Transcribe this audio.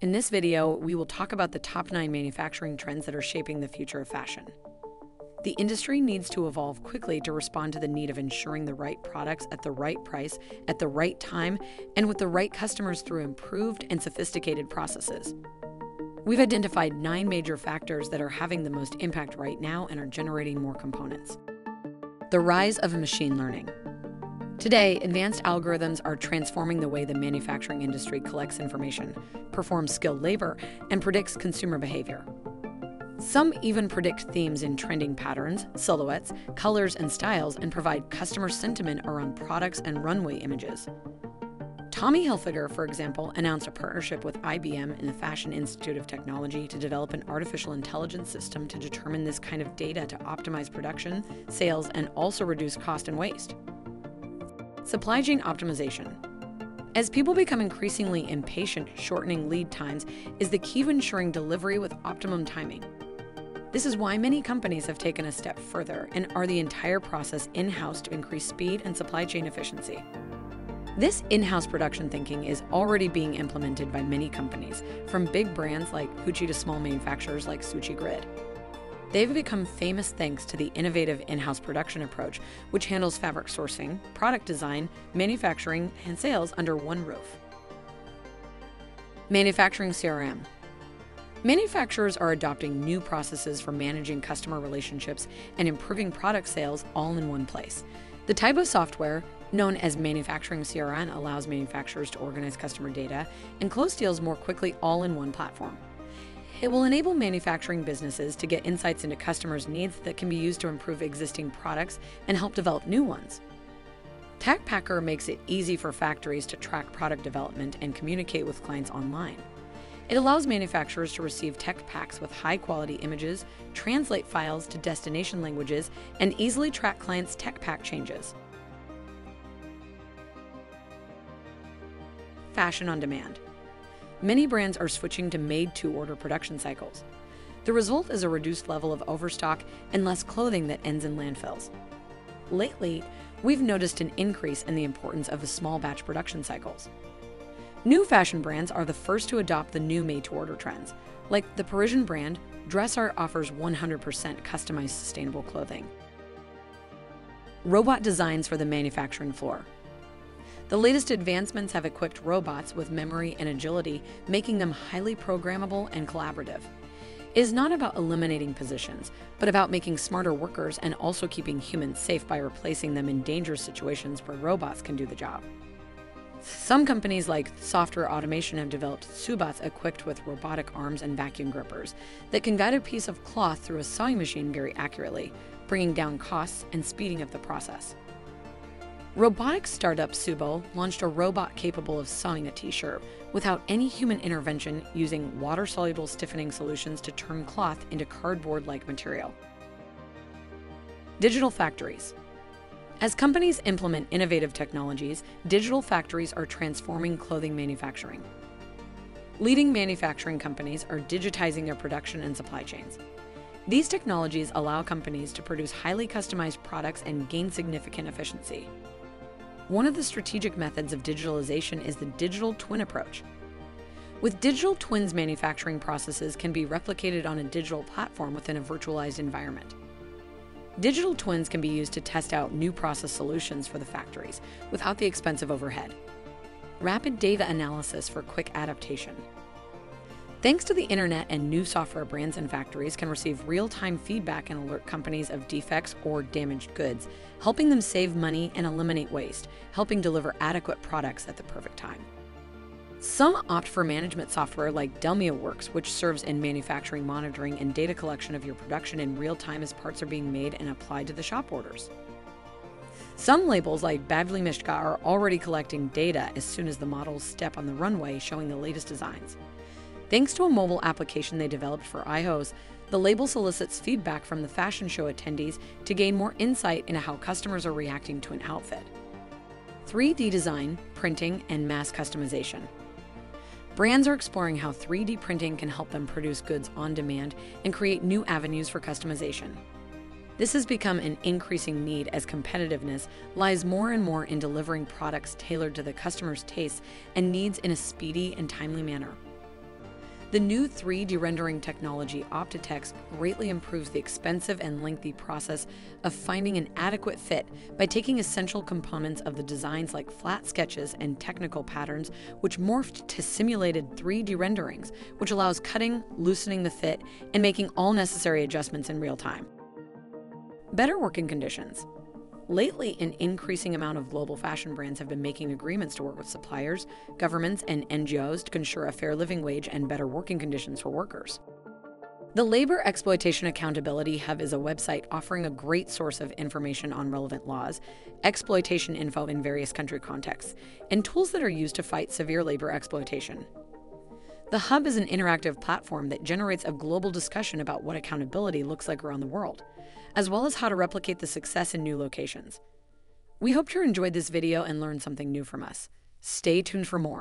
In this video, we will talk about the top 9 manufacturing trends that are shaping the future of fashion. The industry needs to evolve quickly to respond to the need of ensuring the right products at the right price, at the right time, and with the right customers through improved and sophisticated processes. We've identified 9 major factors that are having the most impact right now and are generating more components. The rise of machine learning. Today, advanced algorithms are transforming the way the manufacturing industry collects information, performs skilled labor, and predicts consumer behavior. Some even predict themes in trending patterns, silhouettes, colors, and styles, and provide customer sentiment around products and runway images. Tommy Hilfiger, for example, announced a partnership with IBM and the Fashion Institute of Technology to develop an artificial intelligence system to determine this kind of data to optimize production, sales, and also reduce cost and waste. Supply chain optimization. As people become increasingly impatient, shortening lead times is the key to ensuring delivery with optimum timing. This is why many companies have taken a step further and are the entire process in-house to increase speed and supply chain efficiency. This in-house production thinking is already being implemented by many companies, from big brands like Gucci to small manufacturers like Suchi Grid. They've become famous thanks to the innovative in-house production approach, which handles fabric sourcing, product design, manufacturing, and sales under one roof. Manufacturing CRM. Manufacturers are adopting new processes for managing customer relationships and improving product sales all in one place. The type of software, known as manufacturing CRM, allows manufacturers to organize customer data and close deals more quickly all in one platform. It will enable manufacturing businesses to get insights into customers' needs that can be used to improve existing products and help develop new ones. TechPacker makes it easy for factories to track product development and communicate with clients online. It allows manufacturers to receive tech packs with high-quality images, translate files to destination languages, and easily track clients' tech pack changes. Fashion on demand. Many brands are switching to made-to-order production cycles. The result is a reduced level of overstock and less clothing that ends in landfills. Lately, we've noticed an increase in the importance of the small batch production cycles. New fashion brands are the first to adopt the new made-to-order trends. Like the Parisian brand, Dressart offers 100% customized sustainable clothing. Robot designs for the manufacturing floor. The latest advancements have equipped robots with memory and agility, making them highly programmable and collaborative. It is not about eliminating positions, but about making smarter workers and also keeping humans safe by replacing them in dangerous situations where robots can do the job. Some companies like Software Automation have developed subots equipped with robotic arms and vacuum grippers that can guide a piece of cloth through a sewing machine very accurately, bringing down costs and speeding up the process. Robotics startup Subo launched a robot capable of sewing a t-shirt without any human intervention, using water-soluble stiffening solutions to turn cloth into cardboard-like material. Digital factories. As companies implement innovative technologies, digital factories are transforming clothing manufacturing. Leading manufacturing companies are digitizing their production and supply chains. These technologies allow companies to produce highly customized products and gain significant efficiency. One of the strategic methods of digitalization is the digital twin approach. With digital twins, manufacturing processes can be replicated on a digital platform within a virtualized environment. Digital twins can be used to test out new process solutions for the factories without the expensive overhead. Rapid data analysis for quick adaptation. Thanks to the internet and new software, brands and factories can receive real-time feedback and alert companies of defects or damaged goods, helping them save money and eliminate waste, helping deliver adequate products at the perfect time. Some opt for management software like DelmiaWorks, which serves in manufacturing monitoring and data collection of your production in real time as parts are being made and applied to the shop orders. Some labels like Badvli Mishka are already collecting data as soon as the models step on the runway, showing the latest designs. Thanks to a mobile application they developed for iOS, the label solicits feedback from the fashion show attendees to gain more insight into how customers are reacting to an outfit. 3D design, printing, and mass customization. Brands are exploring how 3D printing can help them produce goods on demand and create new avenues for customization. This has become an increasing need as competitiveness lies more and more in delivering products tailored to the customer's tastes and needs in a speedy and timely manner. The new 3D rendering technology Optitext greatly improves the expensive and lengthy process of finding an adequate fit by taking essential components of the designs like flat sketches and technical patterns, which morphed to simulated 3D renderings, which allows cutting, loosening the fit, and making all necessary adjustments in real time. Better working conditions. Lately, an increasing amount of global fashion brands have been making agreements to work with suppliers, governments, and NGOs to ensure a fair living wage and better working conditions for workers. The Labor Exploitation Accountability Hub is a website offering a great source of information on relevant laws, exploitation info in various country contexts, and tools that are used to fight severe labor exploitation. The Hub is an interactive platform that generates a global discussion about what accountability looks like around the world, as well as how to replicate the success in new locations. We hope you enjoyed this video and learned something new from us. Stay tuned for more.